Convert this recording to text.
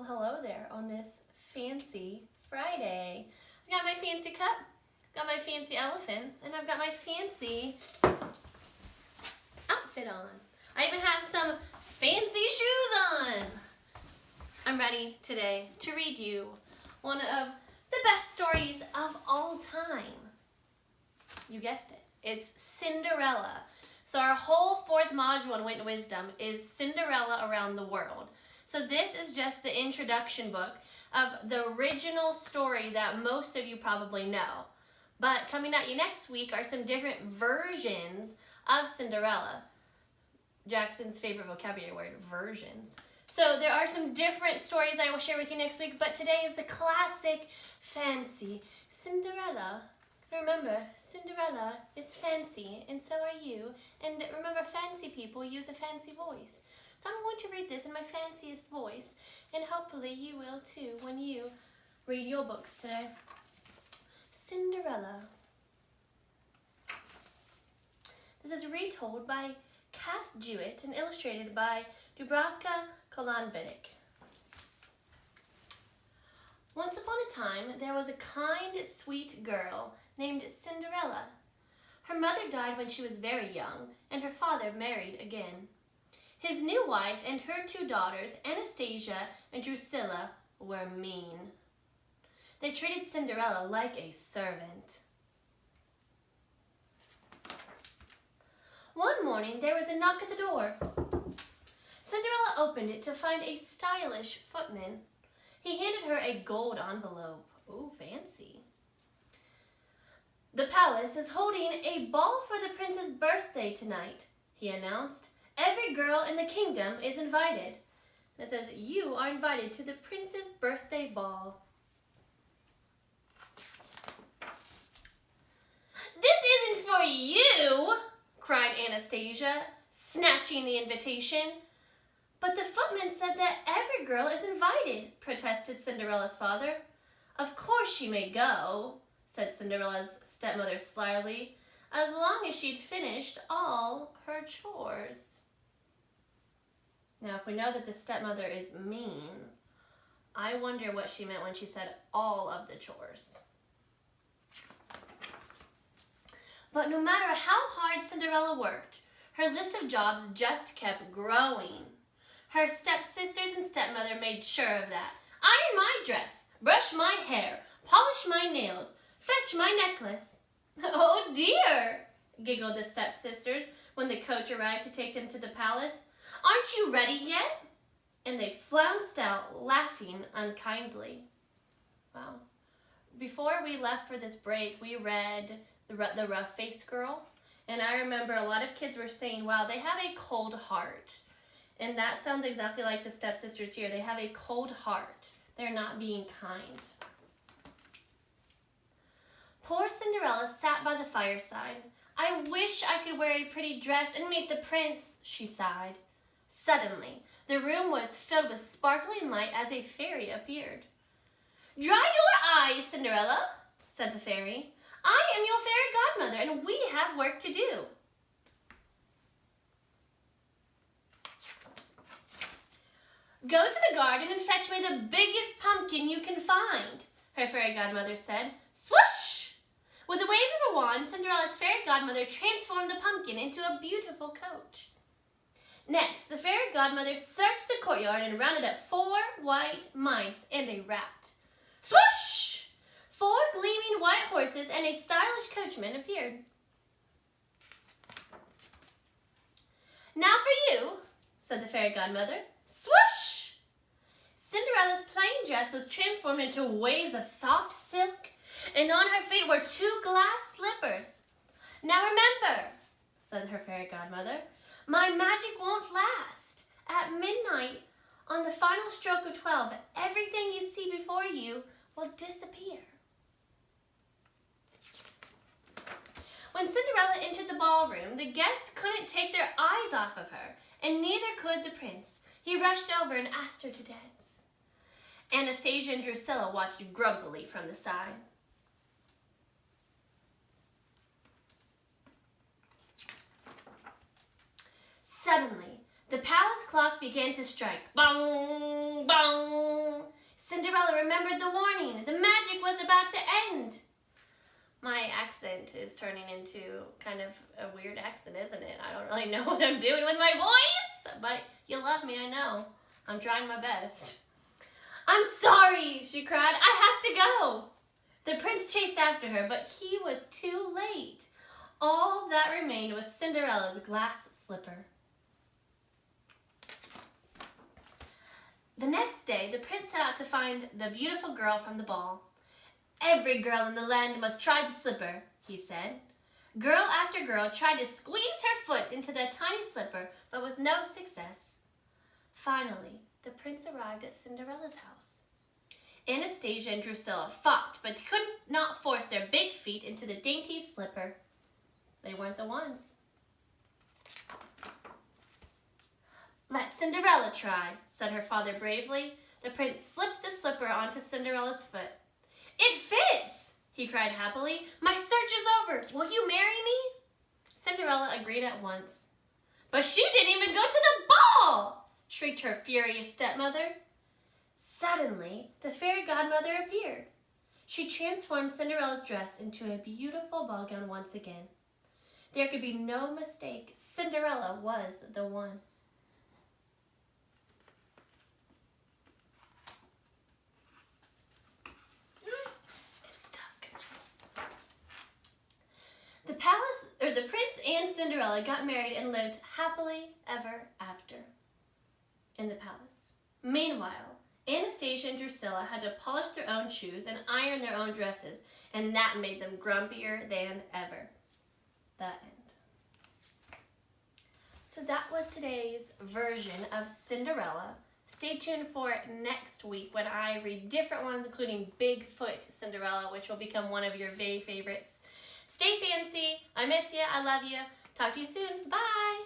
Well, hello there on this fancy Friday. I got my fancy cup, got my fancy elephants, and I've got my fancy outfit on. I even have some fancy shoes on. I'm ready today to read you one of the best stories of all time. You guessed it. It's Cinderella. So our whole fourth module in Wit and Wisdom is Cinderella Around the World. So this is just the introduction book of the original story that most of you probably know. But coming at you next week are some different versions of Cinderella. Jackson's favorite vocabulary word, versions. So there are some different stories I will share with you next week, but today is the classic, fancy Cinderella. Remember, Cinderella is fancy, and so are you. And remember, fancy people use a fancy voice. So I'm going to read this in my fanciest voice, and hopefully you will too when you read your books today. Cinderella. This is retold by Kath Jewett and illustrated by Dubravka Kolanbedik. Once upon a time, there was a kind, sweet girl named Cinderella. Her mother died when she was very young, and her father married again. His new wife and her two daughters, Anastasia and Drusilla, were mean. They treated Cinderella like a servant. One morning, there was a knock at the door. Cinderella opened it to find a stylish footman. He handed her a gold envelope. Ooh, fancy. "The palace is holding a ball for the prince's birthday tonight," he announced. "Every girl in the kingdom is invited." And it says, "You are invited to the prince's birthday ball." "This isn't for you," cried Anastasia, snatching the invitation. "But the footman said that every girl is invited," protested Cinderella's father. "Of course she may go," said Cinderella's stepmother slyly, "as long as she'd finished all her chores." Now, if we know that the stepmother is mean, I wonder what she meant when she said all of the chores. But no matter how hard Cinderella worked, her list of jobs just kept growing. Her stepsisters and stepmother made sure of that. "Iron my dress, brush my hair, polish my nails, fetch my necklace." "Oh dear," giggled the stepsisters when the coach arrived to take them to the palace. "Aren't you ready yet?" And they flounced out, laughing unkindly. Wow. Before we left for this break, we read The Rough-Faced Girl. And I remember a lot of kids were saying, wow, they have a cold heart. And that sounds exactly like the stepsisters here. They have a cold heart. They're not being kind. Poor Cinderella sat by the fireside. "I wish I could wear a pretty dress and meet the prince," she sighed. Suddenly, the room was filled with sparkling light as a fairy appeared. "Dry your eyes, Cinderella," said the fairy. "I am your fairy godmother, and we have work to do." "Go to the garden and fetch me the biggest pumpkin you can find," her fairy godmother said. Swoosh! With a wave of a wand, Cinderella's fairy godmother transformed the pumpkin into a beautiful coach. Next, the fairy godmother searched the courtyard and rounded up 4 white mice and a rat. Swoosh! 4 gleaming white horses and a stylish coachman appeared. "Now for you," said the fairy godmother. Swoosh! Cinderella's plain dress was transformed into waves of soft silk, and on her feet were 2 glass slippers. "Now remember," said her fairy godmother, "my magic won't last. At midnight, on the final stroke of 12, everything you see before you will disappear." When Cinderella entered the ballroom, the guests couldn't take their eyes off of her, and neither could the prince. He rushed over and asked her to dance. Anastasia and Drusilla watched grumpily from the side. Suddenly, the palace palace clock began to strike. Bong, bong. Cinderella remembered the warning. The magic was about to end. My accent is turning into kind of a weird accent, isn't it? I don't really know what I'm doing with my voice, but you love me, I know. I'm trying my best. I'm sorry, she cried. I have to go. The prince chased after her, but he was too late. All that remained was Cinderella's glass slipper. The next day, the prince set out to find the beautiful girl from the ball. Every girl in the land must try the slipper, he said. Girl after girl tried to squeeze her foot into the tiny slipper, but with no success. Finally, the prince arrived at Cinderella's house. Anastasia and Drusilla fought, but could not force their big feet into the dainty slipper. They weren't the ones. Let Cinderella try, said her father bravely. The prince slipped the slipper onto Cinderella's foot. It fits, he cried happily. My search is over. Will you marry me? Cinderella agreed at once. But she didn't even go to the ball, shrieked her furious stepmother. Suddenly, the fairy godmother appeared. She transformed Cinderella's dress into a beautiful ball gown once again. There could be no mistake. Cinderella was the one. It's stuck. The prince and Cinderella got married and lived happily ever after in the palace. Meanwhile, Anastasia and Drusilla had to polish their own shoes and iron their own dresses, and that made them grumpier than ever. The end. So that was today's version of Cinderella. Stay tuned for next week when I read different ones, including Bigfoot Cinderella, which will become one of your favorites. Stay fancy. I miss you. I love you. Talk to you soon. Bye.